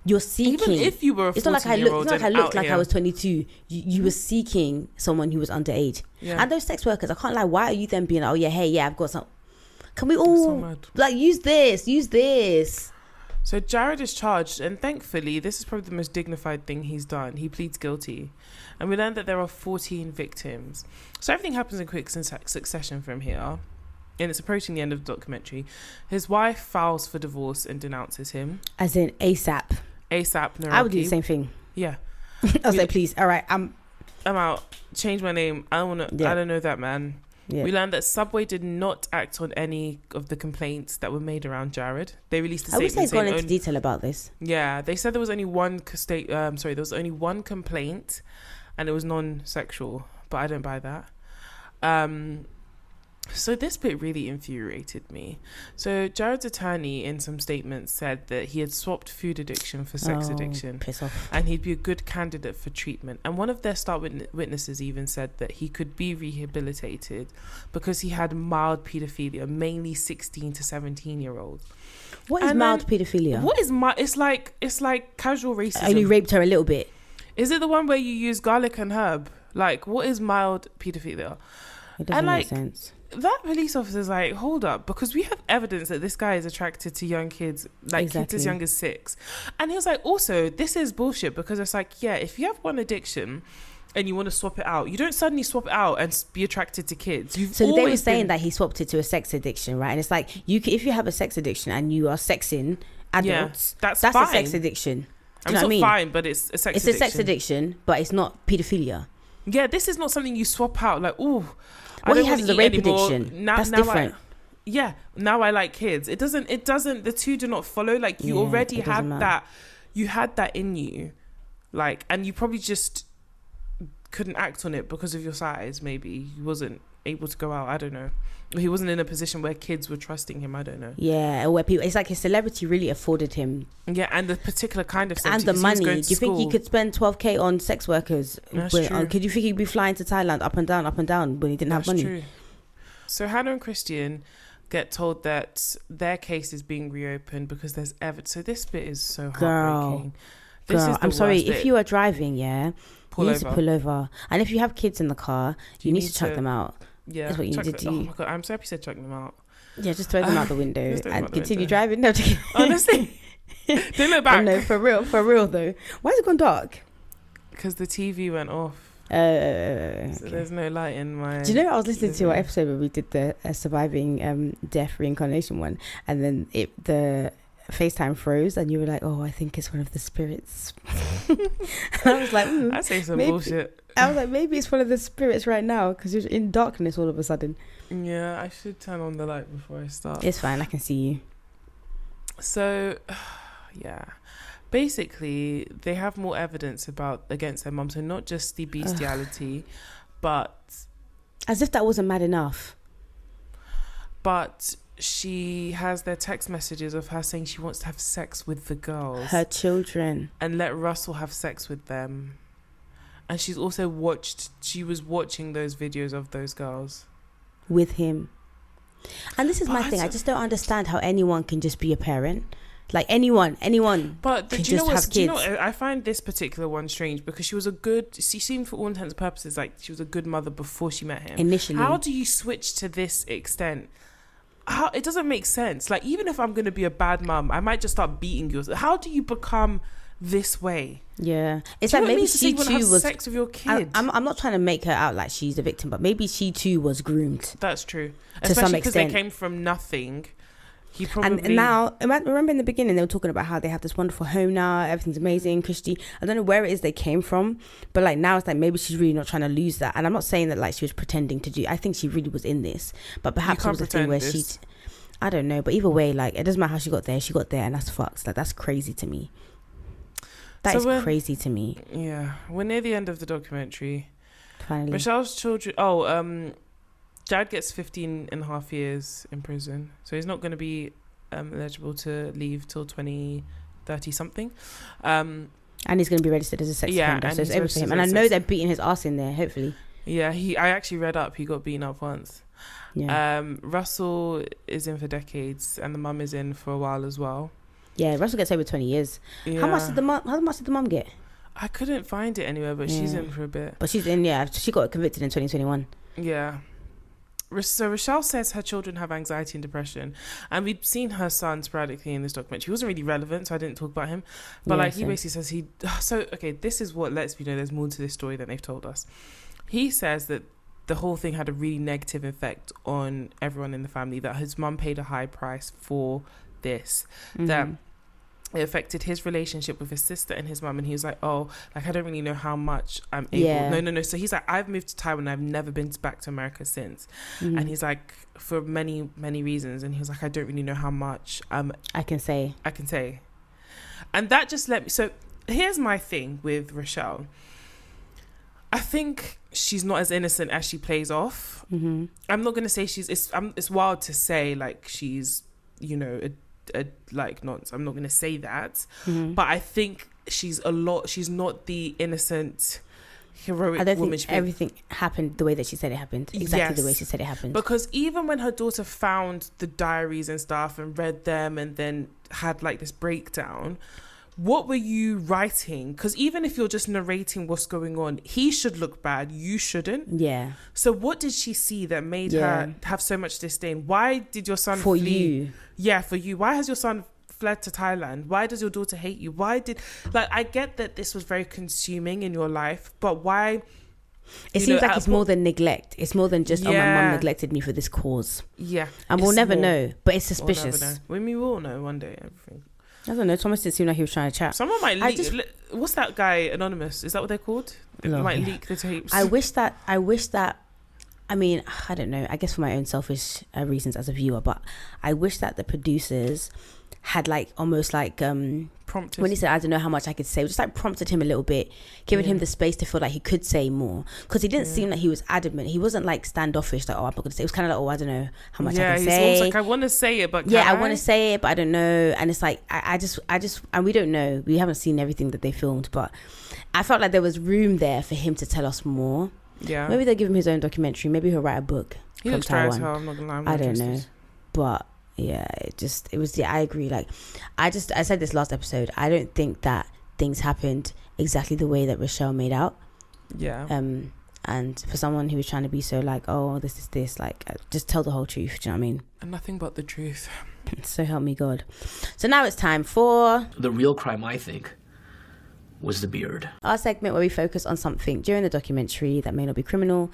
you're seeking. Even if you were a 14-year-old, it's not like I looked like I was 22. You were seeking someone who was underage. Yeah. And those sex workers, I can't lie. Why are you then being like, oh yeah, hey, yeah, I've got some. Can we all like use this? So Jared is charged, and thankfully, this is probably the most dignified thing he's done. He pleads guilty, and we learned that there are 14 victims. So everything happens in quick succession from here, and it's approaching the end of the documentary. His wife files for divorce and denounces him, as in ASAP. No, I would do the same thing. Yeah, I was like, please, all right, I'm out. Change my name. I don't know that man. Yeah. We learned that Subway did not act on any of the complaints that were made around Jared. They released a statement. I wish they'd gone into detail about this. Yeah, they said there was only one complaint, and it was non-sexual. But I don't buy that. So this bit really infuriated me. So Jared's attorney in some statements said that he had swapped food addiction for sex addiction. Piss off. And he'd be a good candidate for treatment. And one of their star witnesses even said that he could be rehabilitated because he had mild paedophilia, mainly 16 to 17-year-olds. What is mild paedophilia? What is it's like casual racism. I only raped her a little bit. Is it the one where you use garlic and herb? Like, what is mild paedophilia? It doesn't make sense. That police officer's like, hold up, because we have evidence that this guy is attracted to young kids, like kids as young as 6. And he was like, also, this is bullshit, because it's like, yeah, if you have one addiction and you want to swap it out, you don't suddenly swap it out and be attracted to kids. So they were saying that he swapped it to a sex addiction, right? And it's like, if you have a sex addiction and you are sexing adults, that's fine. A sex addiction. Do you know what I mean? Fine, but it's a sex addiction. It's a sex addiction, but it's not paedophilia. Yeah, this is not something you swap out. Like, ooh, what he has is a rape addiction. That's different. Now I like kids. It doesn't, the two do not follow. Like, you already had that. You had that in you. Like, and you probably just couldn't act on it because of your size, maybe. He wasn't able to go out. I don't know. He wasn't in a position where kids were trusting him. I don't know. Yeah, where people, it's like his celebrity really afforded him. Yeah, and the particular kind of celebrity. And the money. Do you think he could spend 12k on sex workers? That's true. Could you think he'd be flying to Thailand up and down when he didn't have money? That's true. So Hannah and Christian get told that their case is being reopened because there's evidence. So this bit is so heartbreaking. Girl, I'm sorry. If you are driving, you need to pull over. And if you have kids in the car, you need to chuck them out. Yeah, that's what you need to do. Oh my God, I'm so happy you said chuck them out. Yeah, just throw them out the window and continue driving. No, honestly, don't look back. No, for real though. Why has it gone dark? Because the TV went off. So there's no light in my. Do you know I was listening to our episode where we did the surviving death reincarnation one, and then the FaceTime froze and you were like, oh, I think it's one of the spirits. And I was like, I say some maybe, bullshit. I was like, maybe it's one of the spirits right now because you're in darkness all of a sudden. Yeah, I should turn on the light before I start. It's fine, I can see you. So, yeah. Basically, they have more evidence against their mum. So not just the bestiality, but... As if that wasn't mad enough. But she has their text messages of her saying she wants to have sex with the girls. Her children. And let Russell have sex with them. And she's also she was watching those videos of those girls. With him. And this is my thing. I just don't understand how anyone can just be a parent. Like anyone but can just have kids. Do you know what? I find this particular one strange because she seemed for all intents and purposes like she was a good mother before she met him. Initially. How do you switch to this extent? How it doesn't make sense. Like even if I'm going to be a bad mum, I might just start beating you. How do you become this way? Yeah, it's like maybe she too was sex with your kid. I'm not trying to make her out like she's a victim, but maybe she too was groomed. That's true, to especially some because they extent. came from nothing. He probably and now remember in the beginning they were talking about how they have this wonderful home now, everything's amazing, Christy. I don't know where it is they came from, but like now it's like maybe she's really not trying to lose that. And I'm not saying that like she was pretending to do. I think she really was in this, but perhaps it was a thing where I don't know. But either way, like it doesn't matter how she got there, and that's fucked. Like that's crazy to me. That is crazy to me. Yeah, we're near the end of the documentary. Finally, Michelle's children. Jared gets 15 and a half years in prison, so he's not going to be eligible to leave till 2030 something. And he's going to be registered as a sex offender, so it's over for him. And I know they're beating his ass in there, hopefully. Yeah, I actually read up. He got beaten up once. Yeah. Russell is in for decades, and the mum is in for a while as well. Yeah, Russell gets over 20 years. Yeah. How much did the mum get? I couldn't find it anywhere, but she's in for a bit. But she's in, yeah. She got convicted in 2021. Yeah. So Rochelle says her children have anxiety and depression, and we've seen her son sporadically in this documentary. He wasn't really relevant, so I didn't talk about him. But he basically says this is what lets me know there's more to this story than they've told us. He says that the whole thing had a really negative effect on everyone in the family, that his mum paid a high price for this, that it affected his relationship with his sister and his mum, and he was like, I don't really know how much I'm able. No. So he's like, I've moved to Taiwan, I've never been back to America since. And he's like, for many, many reasons. And he was like, I don't really know how much I can say. And that just let me... So here's my thing with Rochelle. I think she's not as innocent as she plays off. I'm not going to say it's wild to say like she's, like nonsense. I'm not going to say that, but I think she's not the innocent, heroic woman. I don't think everything happened the way that she said it happened. Exactly the way she said it happened. Because even when her daughter found the diaries and stuff and read them and then had like this breakdown, what were you writing? Because even if you're just narrating what's going on, he should look bad, you shouldn't. Yeah. So what did she see that made her have so much disdain? Why did your son flee? You? Yeah, for you. Why has your son fled to Thailand? Why does your daughter hate you? I get that this was very consuming in your life, but why? It seems like it's more than neglect. It's more than just, my mum neglected me for this cause. Yeah. And we'll never know, but it's suspicious. We will know one day, everything. I don't know. Thomas didn't seem like he was trying to chat. Someone might leak. What's that guy, Anonymous? Is that what they're called? They might leak the tapes. I wish that. I mean, I don't know. I guess for my own selfish reasons as a viewer, but I wish that the producers had like almost like prompted. When he said, I don't know how much I could say, just like prompted him a little bit, giving him the space to feel like he could say more, because he didn't seem like he was adamant. He wasn't like standoffish, like, I'm not gonna say. It was kind of like, I don't know how much I can say. Yeah, he's like, I want to say it, but I want to say it, but I don't know. And it's like, I just, and we don't know. We haven't seen everything that they filmed, but I felt like there was room there for him to tell us more. Yeah, maybe they'll give him his own documentary. Maybe he'll write a book. He looks dry as hell. I'm not gonna lie. I don't know, but. Yeah, I agree. Like, I said this last episode, I don't think that things happened exactly the way that Rochelle made out. Yeah. And for someone who was trying to be so like, this is this, like, just tell the whole truth. Do you know what I mean? And nothing but the truth. So help me God. So now it's time for the real crime, I think, was the beard. Our segment where we focus on something during the documentary that may not be criminal,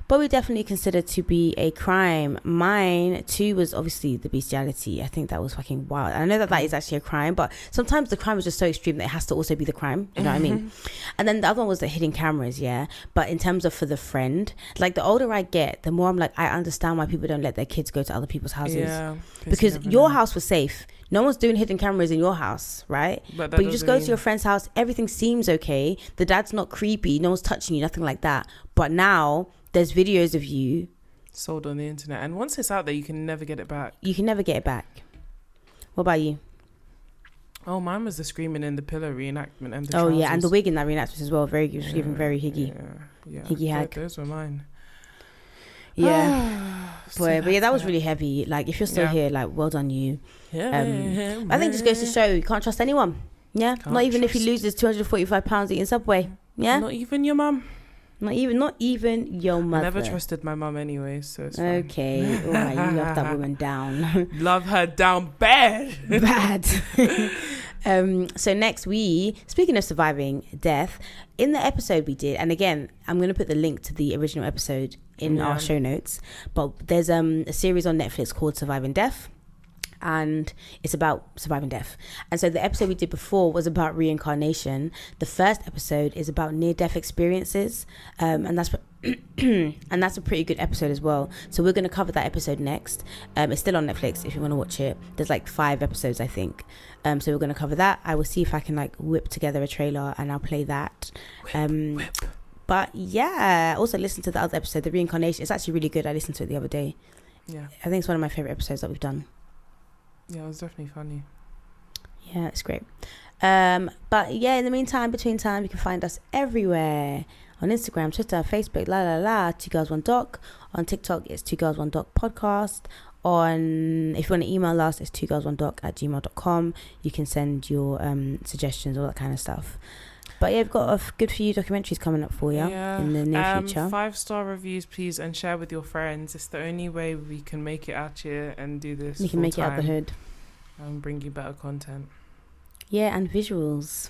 but we definitely consider to be a crime. Mine too was obviously the bestiality. I think that was fucking wild. I know that is actually a crime, but sometimes the crime is just so extreme that it has to also be the crime. You know what I mean? And then the other one was the hidden cameras, yeah. But in terms of for the friend, like the older I get, the more I'm like, I understand why people don't let their kids go to other people's houses. Yeah, because your house was safe. No one's doing hidden cameras in your house, right? But you just go to your friend's house. Everything seems okay. The dad's not creepy. No one's touching you, nothing like that. But now there's videos of you sold on the internet. And once it's out there, you can never get it back. You can never get it back. What about you? Oh, mine was the screaming in the pillow reenactment. And the trousers. Yeah, and the wig in that reenactment as well. Very higgy. Yeah. Higgy hag. Those were mine. Yeah. But yeah, that was really heavy. Like, if you're still here, like, well done you. I think it just goes to show you can't trust anyone. Yeah. Not even if he loses £245 eating Subway. Yeah. Not even your mum. Not even your mother. I never trusted my mum anyway, so it's fine. Okay. All right, you love that woman down. Love her down bad. So next speaking of surviving death, in the episode we did, and again, I'm going to put the link to the original episode in our show notes, but there's a series on Netflix called Surviving Death, and it's about surviving death. And so the episode we did before was about reincarnation. The first episode is about near-death experiences, and that's and that's a pretty good episode as well. So we're going to cover that episode next. It's still on Netflix if you want to watch it. There's like 5 episodes, I think. So we're going to cover that. I will see if I can like whip together a trailer and I'll play that. Whip. But yeah, also listen to the other episode, the reincarnation. It's actually really good. I listened to it the other day. Yeah, I think it's one of my favorite episodes that we've done. Yeah, it was definitely funny. Yeah, it's great. But yeah, in the meantime, between time, you can find us everywhere. On Instagram, Twitter, Facebook, 2 Girls 1 Doc. On TikTok, it's 2 Girls 1 Doc Podcast. If you want to email us, it's 2girls1doc@gmail.com. You can send your suggestions, all that kind of stuff. But yeah, we've got a good few documentaries coming up for you in the near future. 5-star reviews, please, and share with your friends. It's the only way we can make it out here and do this. We can make it out the hood and bring you better content. Yeah, and visuals.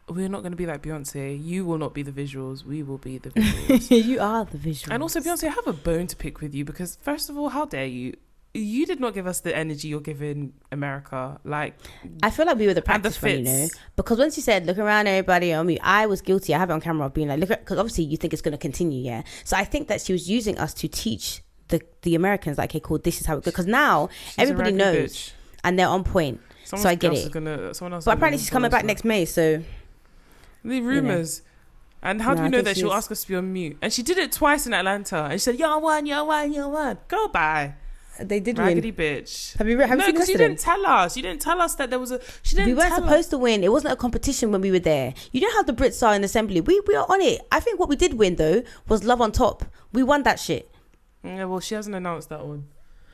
We're not going to be like Beyonce. You will not be the visuals. We will be the visuals. You are the visuals. And also, Beyonce, I have a bone to pick with you because, first of all, how dare you? You did not give us the energy you're giving America. Like, I feel like we were the practice one, you know, because once you said, look around everybody on me, I was guilty. I have it on camera of being like, look, because obviously you think it's going to continue, yeah. So I think that she was using us to teach the Americans, like, okay, cool, this is how it goes. Because now everybody knows and they're on point. So I get it. But apparently she's coming back next May, so. The rumours. You know. And how do we know that she'll ask us to be on mute? And she did it twice in Atlanta. And she said, you're one. Go by. They did Raggedy win. Bitch. Have you seen because you didn't tell us. You didn't tell us that there was a... We weren't supposed to win. It wasn't a competition when we were there. You know how the Brits are in Assembly. We are on it. I think what we did win, though, was Love on Top. We won that shit. Yeah, well, she hasn't announced that one.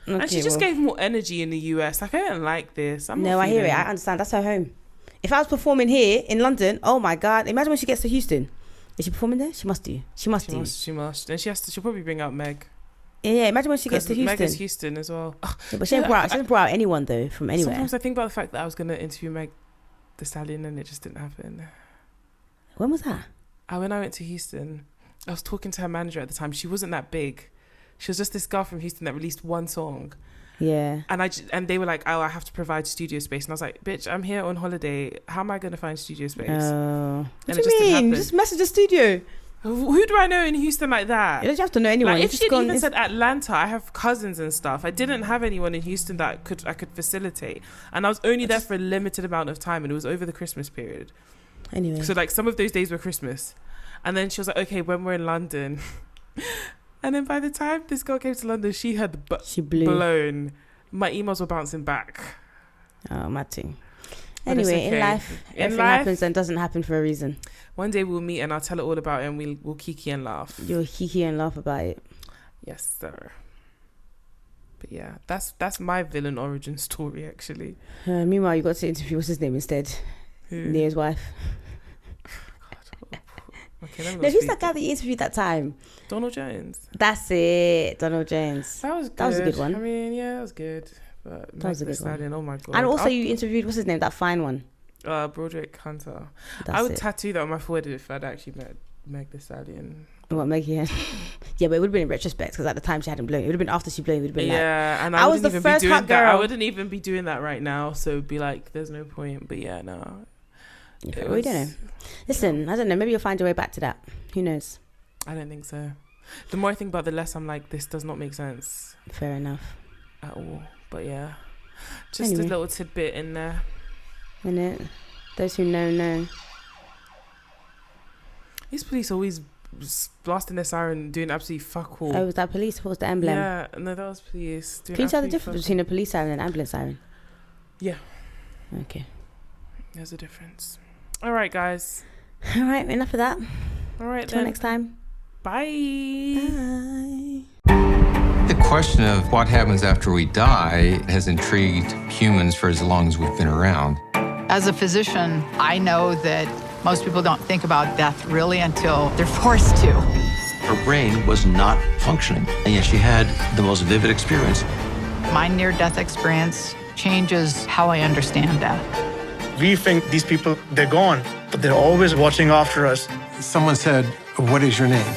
Okay, and she just gave more energy in the US. Like, I don't like this. I hear it. I understand. That's her home. If I was performing here in London, oh my God. Imagine when she gets to Houston. Is she performing there? She must do. She must. And she'll probably bring out Meg. Yeah, imagine when she gets to Houston. Meg is Houston as well. Yeah, but she didn't brought out anyone though from anywhere. Sometimes I think about the fact that I was going to interview Meg the Stallion and it just didn't happen. When was that? When I went to Houston, I was talking to her manager at the time. She wasn't that big. She was just this girl from Houston that released one song. Yeah. And they were like, oh, I have to provide studio space. And I was like, bitch, I'm here on holiday. How am I going to find studio space? What do you mean? Just message the studio. Who do I know in Houston like that? You don't have to know anyone. Like, if she even said Atlanta, I have cousins and stuff. I didn't have anyone in Houston that I could facilitate. And I was only there for a limited amount of time. And it was over the Christmas period. Anyway. So like some of those days were Christmas. And then she was like, okay, when we're in London... And then by the time this girl came to London, she had blown. My emails were bouncing back. Oh, Matty. Anyway, in life, everything happens and doesn't happen for a reason. One day we'll meet and I'll tell her all about it and we'll kiki and laugh. You'll kiki and laugh about it. Yes, sir. But yeah, that's my villain origin story, actually. Meanwhile, you got to interview, what's his name instead? Neo's wife. Okay, no, who's that guy that you interviewed that time? Donald Jones. That's it, Donald Jones. That was good. That was a good one. I mean, yeah, that was good. But that was a good one. Oh my God. And also you interviewed, what's his name? That fine one. Broderick Hunter. That's I would it. tattoo that on my forehead if I'd actually met Meg Thee Stallion. What, Maggie? Yeah. Yeah, but it would have been in retrospect because at the time she hadn't blown. It would have been after she blew. It would have been Yeah, and I I was wouldn't the even be first doing hot that. I girl. wouldn't even be doing that right now. So it'd be like, there's no point. But yeah, no. like, It we don't know. was- Listen, I don't know. Maybe you'll find your way back to that. Who knows? I don't think so. The more I think about it, the less I'm like, this does not make sense Fair enough. at all. But yeah, just Anyway. a little tidbit in there. Innit? Those who know. These police always blasting their siren, doing absolutely fuck all. Oh, was that police? What was the emblem? Yeah, no, that was police. Doing Can you tell the absolutely difference fuck between a police siren and an ambulance siren? Yeah. Okay. There's a difference. All right, guys. All right, enough of that. All right, Till then. next time. Bye. Bye. The question of what happens after we die has intrigued humans for as long as we've been around. As a physician, I know that most people don't think about death really until they're forced to. Her brain was not functioning, and yet she had the most vivid experience. My near-death experience changes how I understand death. We think these people, they're gone, but they're always watching after us. Someone said, "What is your name?"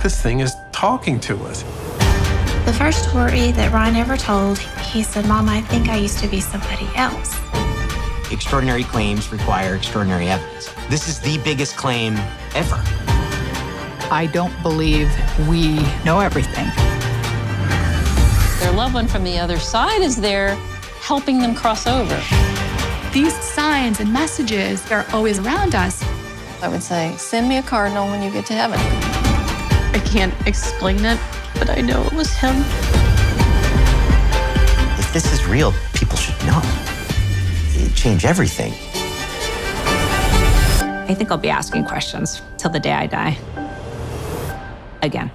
This thing is talking to us. The first story that Ryan ever told, he said, "Mom, I think I used to be somebody else." Extraordinary claims require extraordinary evidence. This is the biggest claim ever. I don't believe we know everything. Their loved one from the other side is there helping them cross over. These signs and messages are always around us. I would say, send me a cardinal when you get to heaven. I can't explain it, but I know it was him. If this is real, people should know. It'd change everything. I think I'll be asking questions till the day I die. Again.